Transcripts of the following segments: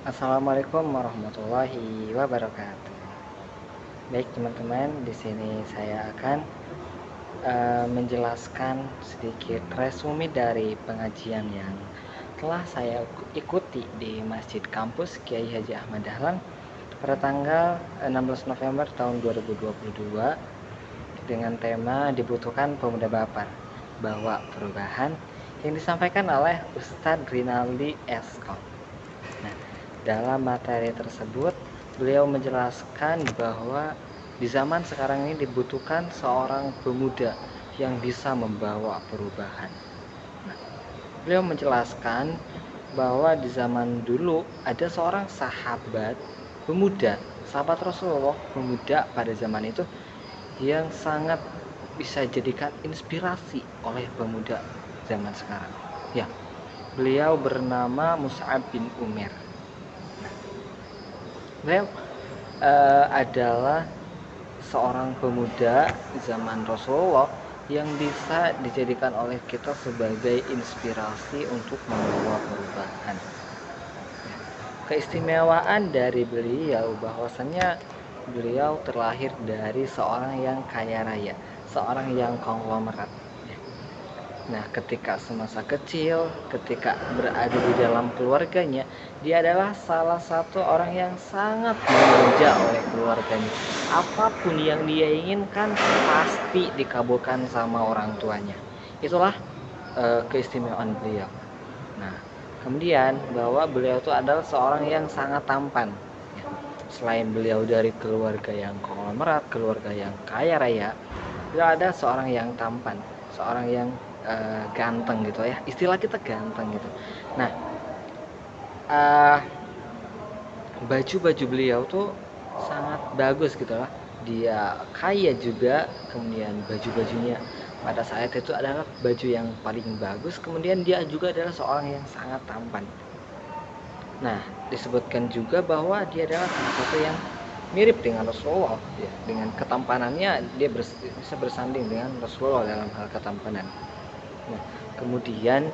Assalamualaikum warahmatullahi wabarakatuh. Baik teman-teman, di sini saya akan menjelaskan sedikit resume dari pengajian yang telah saya ikuti di Masjid Kampus Kiai Haji Ahmad Dahlan pada tanggal 16 November tahun 2022 dengan tema dibutuhkan pemuda Baper, bawa perubahan, yang disampaikan oleh Ustadz Rinaldi Eskon. Nah, dalam materi tersebut, beliau menjelaskan bahwa di zaman sekarang ini dibutuhkan seorang pemuda yang bisa membawa perubahan. Nah, beliau menjelaskan bahwa di zaman dulu ada seorang sahabat pemuda, sahabat Rasulullah pemuda pada zaman itu yang sangat bisa jadikan inspirasi oleh pemuda zaman sekarang. Ya, beliau bernama Mus'ab bin Umair. Beliau adalah seorang pemuda zaman Rasulullah yang bisa dijadikan oleh kita sebagai inspirasi untuk membawa perubahan. Keistimewaan dari beliau bahwasannya beliau terlahir dari seorang yang kaya raya, seorang yang konglomerat. Nah, ketika semasa kecil, ketika berada di dalam keluarganya, dia adalah salah satu orang yang sangat dimanja oleh keluarganya. Apapun yang dia inginkan pasti dikabulkan sama orang tuanya. Itulah keistimewaan beliau. Nah, kemudian bahwa beliau itu adalah seorang yang sangat tampan. Selain beliau dari keluarga yang konglomerat, keluarga yang kaya raya, beliau ada seorang yang tampan, seorang yang ganteng gitu ya, istilah kita ganteng gitu. Nah, baju-baju beliau tuh sangat bagus gitu lah, dia kaya juga, kemudian baju-bajunya pada saat itu adalah baju yang paling bagus, kemudian dia juga adalah seorang yang sangat tampan. Nah, disebutkan juga bahwa dia adalah salah satu yang mirip dengan Rasulullah ya, dengan ketampanannya dia bisa bersanding dengan Rasulullah dalam hal ketampanan. Nah, kemudian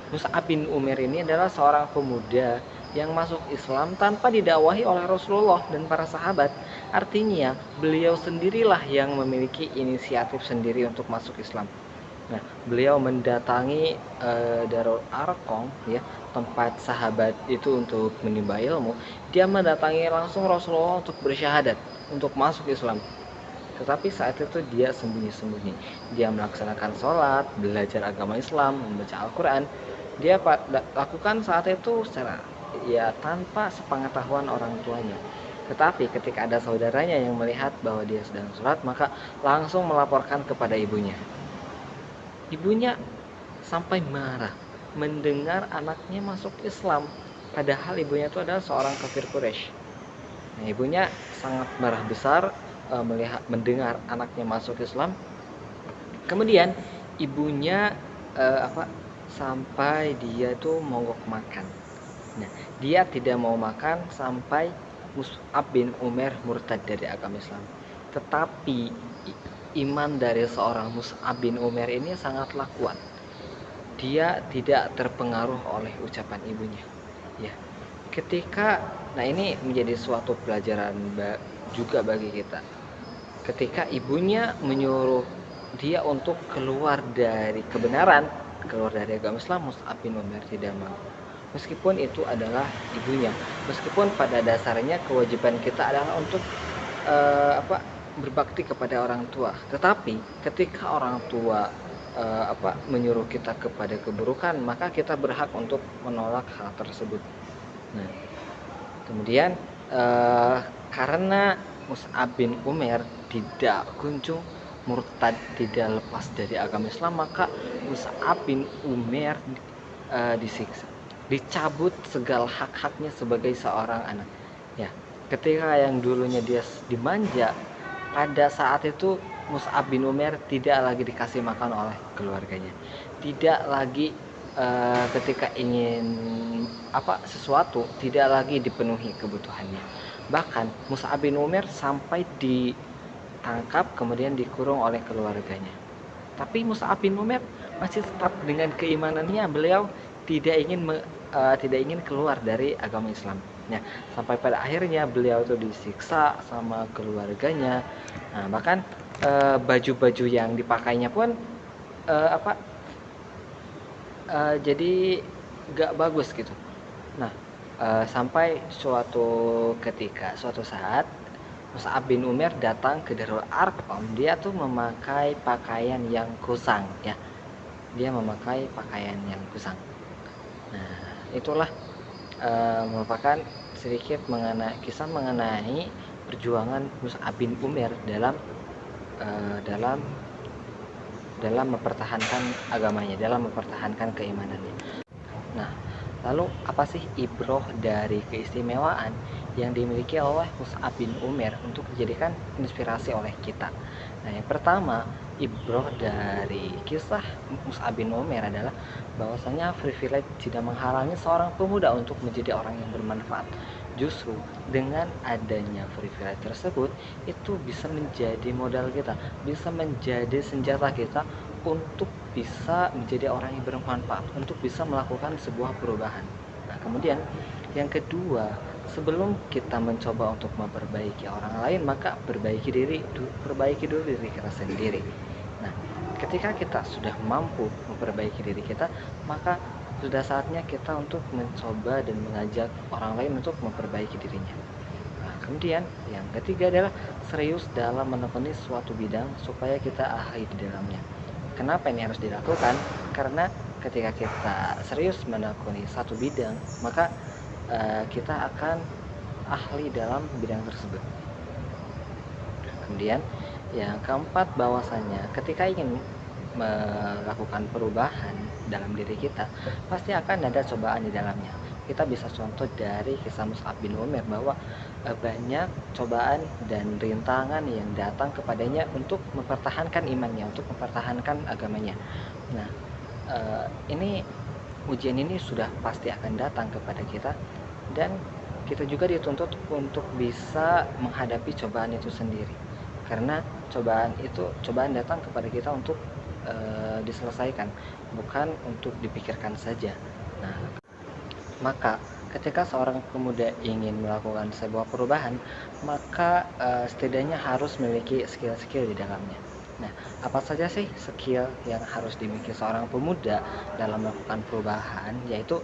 Mus'ab bin Umair ini adalah seorang pemuda yang masuk Islam tanpa didakwahi oleh Rasulullah dan para sahabat. Artinya, beliau sendirilah yang memiliki inisiatif sendiri untuk masuk Islam. Nah, beliau mendatangi Darul Arqam ya, tempat sahabat itu untuk menimba ilmu. Dia mendatangi langsung Rasulullah untuk bersyahadat, untuk masuk Islam. Tetapi saat itu dia sembunyi-sembunyi. Dia melaksanakan sholat, belajar agama Islam, membaca Al-Quran. Dia lakukan saat itu secara ya tanpa sepengetahuan orang tuanya. Tetapi ketika ada saudaranya yang melihat bahwa dia sedang sholat, maka langsung melaporkan kepada ibunya. Ibunya sampai marah mendengar anaknya masuk Islam, padahal ibunya itu adalah seorang kafir Quraisy. Nah, ibunya sangat marah besar mendengar anaknya masuk Islam. Kemudian ibunya sampai dia tuh mogok makan. Nah, dia tidak mau makan sampai Mus'ab bin Umair murtad dari agama Islam. Tetapi iman dari seorang Mus'ab bin Umair ini sangatlah kuat. Dia tidak terpengaruh oleh ucapan ibunya. Ya, ketika ini menjadi suatu pelajaran juga bagi kita. Ketika ibunya menyuruh dia untuk keluar dari kebenaran, keluar dari agama Islam, Mus'ab bin Umair tidak mau. Meskipun itu adalah ibunya, meskipun pada dasarnya kewajiban kita adalah untuk berbakti kepada orang tua. Tetapi ketika orang tua menyuruh kita kepada keburukan, maka kita berhak untuk menolak hal tersebut. Nah, kemudian karena Mus'ab bin Umair tidak kunjung murtad, tidak lepas dari agama Islam, maka Mus'ab bin Umair disiksa, dicabut segala hak-haknya sebagai seorang anak. Ya, ketika yang dulunya dia dimanja, pada saat itu Mus'ab bin Umair tidak lagi dikasih makan oleh keluarganya, tidak lagi ketika ingin sesuatu tidak lagi dipenuhi kebutuhannya. Bahkan Mus'ab bin Umair sampai ditangkap kemudian dikurung oleh keluarganya. Tapi Mus'ab bin Umair masih tetap dengan keimanannya, beliau tidak ingin tidak ingin keluar dari agama Islam. Nah, sampai pada akhirnya beliau tuh disiksa sama keluarganya. Nah, bahkan baju-baju yang dipakainya pun apa jadi gak bagus gitu. Nah, sampai suatu saat Mus'ab bin Umair datang ke Darul Arqam. Dia tuh memakai pakaian yang kusang ya. Dia memakai pakaian yang kusang. Nah, itulah merupakan sedikit kisah mengenai perjuangan Mus'ab bin Umair dalam mempertahankan agamanya, dalam mempertahankan keimanannya. Nah, lalu apa sih ibroh dari keistimewaan yang dimiliki oleh Mus'ab bin Umair untuk dijadikan inspirasi oleh kita? Nah, yang pertama, ibroh dari kisah Mus'ab bin Umair adalah bahwasanya privilege tidak menghalangi seorang pemuda untuk menjadi orang yang bermanfaat. Justru dengan adanya privilege tersebut, itu bisa menjadi modal kita, bisa menjadi senjata kita untuk bisa menjadi orang yang bermanfaat, untuk bisa melakukan sebuah perubahan. Nah, kemudian yang kedua, sebelum kita mencoba untuk memperbaiki orang lain, maka perbaiki dulu diri kita sendiri. Nah, ketika kita sudah mampu memperbaiki diri kita, maka sudah saatnya kita untuk mencoba dan mengajak orang lain untuk memperbaiki dirinya. Nah, kemudian yang ketiga adalah serius dalam menekuni suatu bidang supaya kita ahli di dalamnya. Kenapa ini harus dilakukan? Karena ketika kita serius menekuni satu bidang, maka kita akan ahli dalam bidang tersebut. Kemudian yang keempat, bahwasanya ketika ingin melakukan perubahan dalam diri kita, pasti akan ada cobaan di dalamnya. Kita bisa contoh dari kisah Mus'ab bin Umair bahwa banyak cobaan dan rintangan yang datang kepadanya untuk mempertahankan imannya, untuk mempertahankan agamanya. Nah, ujian ini sudah pasti akan datang kepada kita, dan kita juga dituntut untuk bisa menghadapi cobaan itu sendiri. Karena cobaan datang kepada kita untuk diselesaikan, bukan untuk dipikirkan saja. Nah, maka ketika seorang pemuda ingin melakukan sebuah perubahan, maka setidaknya harus memiliki skill-skill di dalamnya. Nah, apa saja sih skill yang harus dimiliki seorang pemuda dalam melakukan perubahan? Yaitu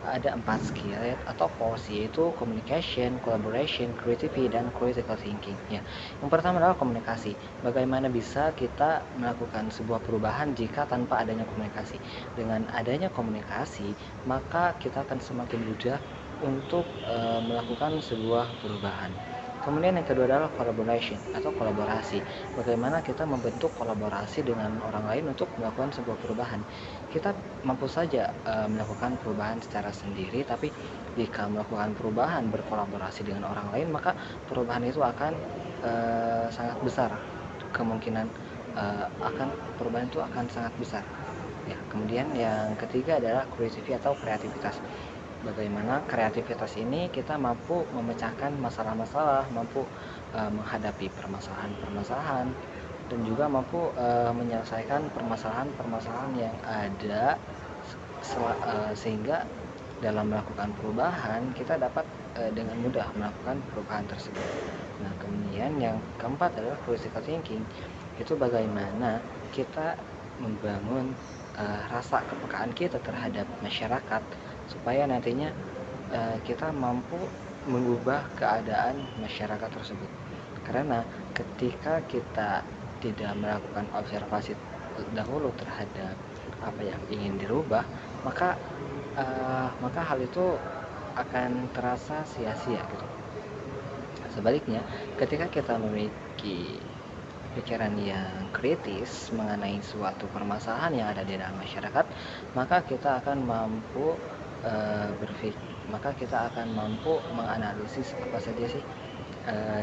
ada 4 skill atau force, yaitu communication, collaboration, creativity, dan critical thinking ya. Yang pertama adalah komunikasi. Bagaimana bisa kita melakukan sebuah perubahan jika tanpa adanya komunikasi? Dengan adanya komunikasi, maka kita akan semakin mudah untuk melakukan sebuah perubahan. Kemudian yang kedua adalah collaboration atau kolaborasi. Bagaimana kita membentuk kolaborasi dengan orang lain untuk melakukan sebuah perubahan. Kita mampu saja melakukan perubahan secara sendiri, tapi jika melakukan perubahan berkolaborasi dengan orang lain, maka perubahan itu akan sangat besar. Kemungkinan perubahan itu akan sangat besar. Ya, kemudian yang ketiga adalah creativity atau kreativitas. Bagaimana kreativitas ini kita mampu memecahkan masalah-masalah, mampu menghadapi permasalahan-permasalahan, dan juga mampu menyelesaikan permasalahan-permasalahan yang ada, sehingga dalam melakukan perubahan kita dapat dengan mudah melakukan perubahan tersebut. Nah, kemudian yang keempat adalah critical thinking. Itu bagaimana kita membangun rasa kepekaan kita terhadap masyarakat, supaya nantinya kita mampu mengubah keadaan masyarakat tersebut. Karena ketika kita tidak melakukan observasi dahulu terhadap apa yang ingin dirubah, maka hal itu akan terasa sia-sia gitu. Sebaliknya, ketika kita memiliki pikiran yang kritis mengenai suatu permasalahan yang ada di dalam masyarakat, maka kita akan mampu menganalisis apa saja sih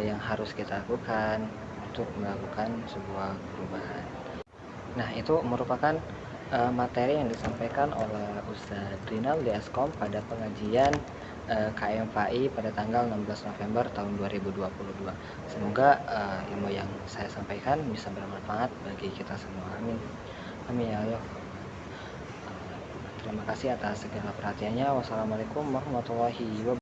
yang harus kita lakukan untuk melakukan sebuah perubahan. Nah, itu merupakan materi yang disampaikan oleh Ustadz Rinal di Eskom pada pengajian KMFI pada tanggal 16 November tahun 2022. Semoga ilmu yang saya sampaikan bisa bermanfaat bagi kita semua. Amin. Amin ya Allah. Terima kasih atas segala perhatiannya. Wassalamualaikum warahmatullahi wabarakatuh.